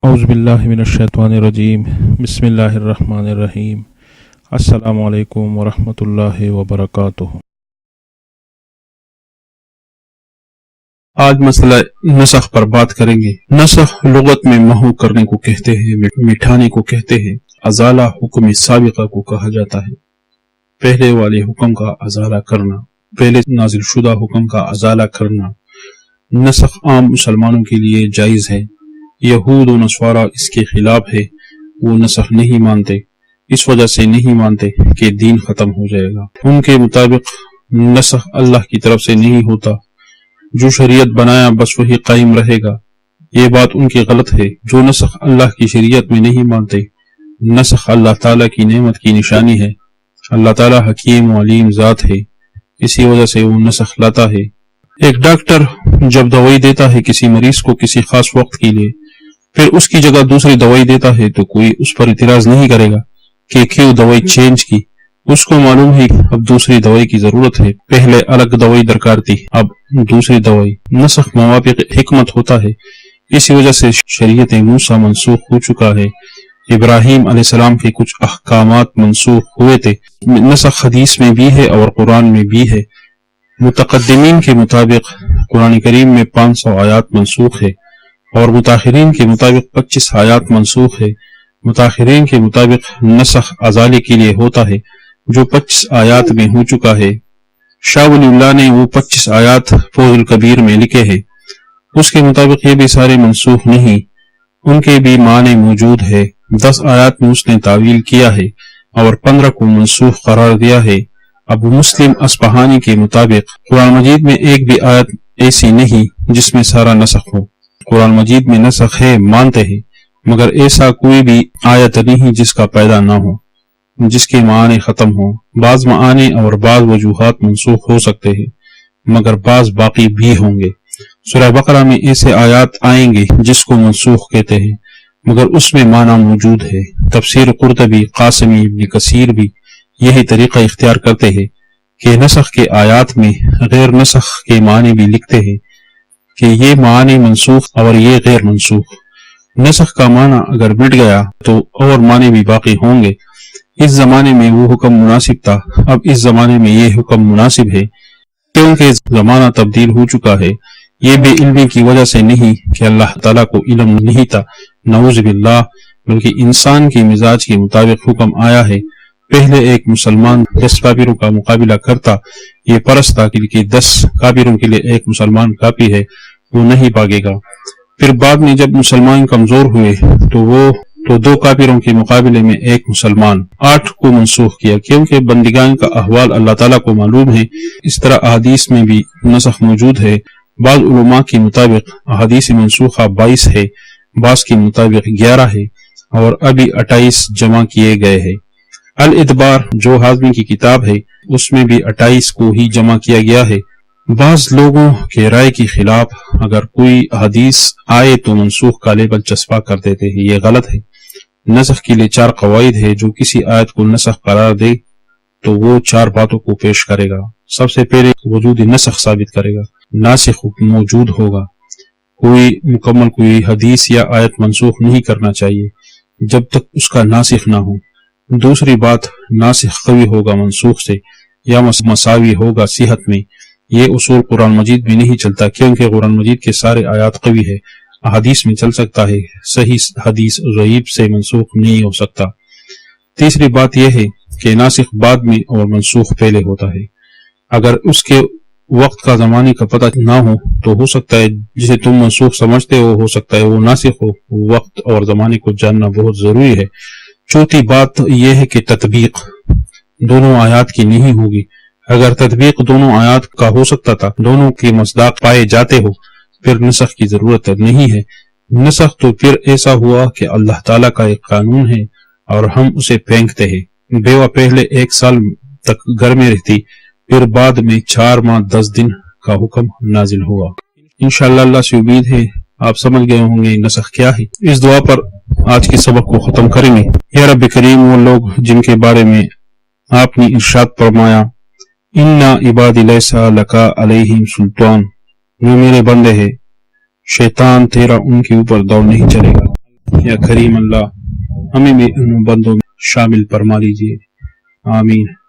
اعوذ باللہ من الشیطان الرجیم بسم اللہ الرحمن الرحیم السلام علیکم ورحمۃ اللہ وبرکاتہ۔ آج مسئلہ نسخ پر بات کریں گے۔ نسخ لغت میں محو کرنے کو کہتے ہیں، مٹھانے کو کہتے ہیں۔ ازالہ حکم سابقہ کو کہا جاتا ہے، پہلے والے حکم کا ازالہ کرنا، پہلے نازل شدہ حکم کا ازالہ کرنا۔ نسخ عام مسلمانوں کے لیے جائز ہے، یہود و نصارہ اس کے خلاف ہے، وہ نسخ نہیں مانتے، اس وجہ سے نہیں مانتے کہ دین ختم ہو جائے گا۔ ان کے مطابق نسخ اللہ کی طرف سے نہیں ہوتا، جو شریعت بنایا بس وہی قائم رہے گا۔ یہ بات ان کی غلط ہے جو نسخ اللہ کی شریعت میں نہیں مانتے۔ نسخ اللہ تعالیٰ کی نعمت کی نشانی ہے، اللہ تعالیٰ حکیم و علیم ذات ہے، اسی وجہ سے وہ نسخ لاتا ہے۔ ایک ڈاکٹر جب دوائی دیتا ہے کسی مریض کو کسی خاص وقت کے لیے، پھر اس کی جگہ دوسری دوائی دیتا ہے تو کوئی اس پر اعتراض نہیں کرے گا کہ کیوں دوائی چینج کی، اس کو معلوم ہے اب دوسری دوائی کی ضرورت ہے، پہلے الگ دوائی درکار تھی، اب دوسری دوائی۔ نسخ موافق حکمت ہوتا ہے، اسی وجہ سے شریعت موسیٰ منسوخ ہو چکا ہے، ابراہیم علیہ السلام کے کچھ احکامات منسوخ ہوئے تھے۔ نسخ حدیث میں بھی ہے اور قرآن میں بھی ہے۔ متقدمین کے مطابق قرآن کریم میں 500 آیات منسوخ ہے اور متاخرین کے مطابق 25 آیات منسوخ ہے۔ متاخرین کے مطابق نسخ ازالے کے لیے ہوتا ہے جو 25 آیات میں ہو چکا ہے۔ شاہ ولی اللہ نے وہ 25 آیات فوز الکبیر میں لکھے ہیں، اس کے مطابق یہ بھی سارے منسوخ نہیں، ان کے بھی معنی موجود ہے۔ 10 آیات میں اس نے تعویل کیا ہے اور 15 کو منسوخ قرار دیا ہے۔ ابو مسلم اصفہانی کے مطابق قرآن مجید میں ایک بھی آیت ایسی نہیں جس میں سارا نسخ ہو۔ قرآن مجید میں نسخ ہے مانتے ہیں، مگر ایسا کوئی بھی آیت نہیں جس کا پیدا نہ ہو، جس کے معنی ختم ہو۔ بعض معانی اور بعض وجوہات منسوخ ہو سکتے ہیں، مگر بعض باقی بھی ہوں گے۔ سورہ بقرہ میں ایسے آیات آئیں گے جس کو منسوخ کہتے ہیں، مگر اس میں معنی موجود ہے۔ تفسیر قرطبی، قاسمی، ابن کثیر بھی یہی طریقہ اختیار کرتے ہیں کہ نسخ کے آیات میں غیر نسخ کے معنی بھی لکھتے ہیں کہ یہ معنی منسوخ اور یہ غیر منسوخ۔ نسخ کا معنی اگر مٹ گیا تو اور معنی بھی باقی ہوں گے۔ اس زمانے میں وہ حکم مناسب تھا، اب اس زمانے میں یہ حکم مناسب ہے، کیونکہ زمانہ تبدیل ہو چکا ہے۔ یہ بے علمی کی وجہ سے نہیں کہ اللہ تعالیٰ کو علم نہیں تھا، نعوذ باللہ، بلکہ انسان کے مزاج کے مطابق حکم آیا ہے۔ پہلے ایک مسلمان 10 کافروں کا مقابلہ کرتا، یہ پرست تھا کہ 10 کافروں کے لیے ایک مسلمان کافی ہے، وہ نہیں بھاگے گا۔ پھر بعد میں جب مسلمان کمزور ہوئے تو 2 کافروں کے مقابلے میں ایک مسلمان، 8 کو منسوخ کیا، کیونکہ بندگان کا احوال اللہ تعالیٰ کو معلوم ہے۔ اس طرح احادیث میں بھی نسخ موجود ہے۔ بعض علماء کے مطابق احادیث منسوخہ 22 ہے، بعض کے مطابق 11 ہے اور ابھی 28 جمع کیے گئے ہیں۔ الادبار جو حازمی کی کتاب ہے اس میں بھی 28 کو ہی جمع کیا گیا ہے۔ بعض لوگوں کے رائے کے خلاف اگر کوئی حدیث آئے تو منسوخ کا لیبل چسپا کر دیتے ہیں، یہ غلط ہے۔ نسخ کے لیے 4 قواعد ہے، جو کسی آیت کو نسخ قرار دے تو وہ 4 باتوں کو پیش کرے گا۔ سب سے پہلے وجود نسخ ثابت کرے گا، ناسخ موجود ہوگا۔ کوئی حدیث یا آیت منسوخ نہیں کرنا چاہیے جب تک اس کا ناسخ نہ ہو۔ دوسری بات، ناسخ قوی ہوگا منسوخ سے یا مساوی ہوگا صحت میں۔ یہ اصول قرآن مجید میں نہیں چلتا، کیونکہ قرآن مجید کے سارے آیات قوی ہے، حدیث میں چل سکتا ہے، صحیح حدیث ضعیف سے منسوخ نہیں ہو سکتا۔ تیسری بات یہ ہے کہ ناسخ بعد میں اور منسوخ پہلے ہوتا ہے۔ اگر اس کے وقت کا زمانے کا پتہ نہ ہو تو ہو سکتا ہے جسے تم منسوخ سمجھتے ہو سکتا ہے وہ ناسخ ہو۔ وقت اور زمانے کو جاننا بہت ضروری ہے۔ چوتھی بات یہ ہے کہ تطبیق دونوں آیات کی نہیں ہوگی۔ اگر تطبیق دونوں آیات کا ہو سکتا تھا، دونوں کے مصداق پائے جاتے ہو، پھر نسخ کی ضرورت نہیں ہے۔ نسخ تو پھر ایسا ہوا کہ اللہ تعالیٰ کا ایک قانون ہے اور ہم اسے پھینکتے ہیں۔ بیوہ پہلے 1 سال تک گھر میں رہتی، پھر بعد میں 4 ماہ 10 دن کا حکم نازل ہوا۔ انشاءاللہ اللہ سے امید ہے آپ سمجھ گئے ہوں گے نسخ کیا ہے۔ اس دعا پر آج کے سبق کو ختم کریں گے۔ یا رب کریم، وہ لوگ جن کے بارے میں آپ نے ارشاد فرمایا اِنَّ عِبَادِ لَيْسَ لَكَ عَلَيْهِمْ سُلْطَانٌ، وہ میرے بندے ہیں، شیطان تیرا ان کے اوپر دوڑ نہیں چلے گا۔ یا کریم اللہ ہمیں بھی ان بندوں میں شامل فرما لیجیے، آمین۔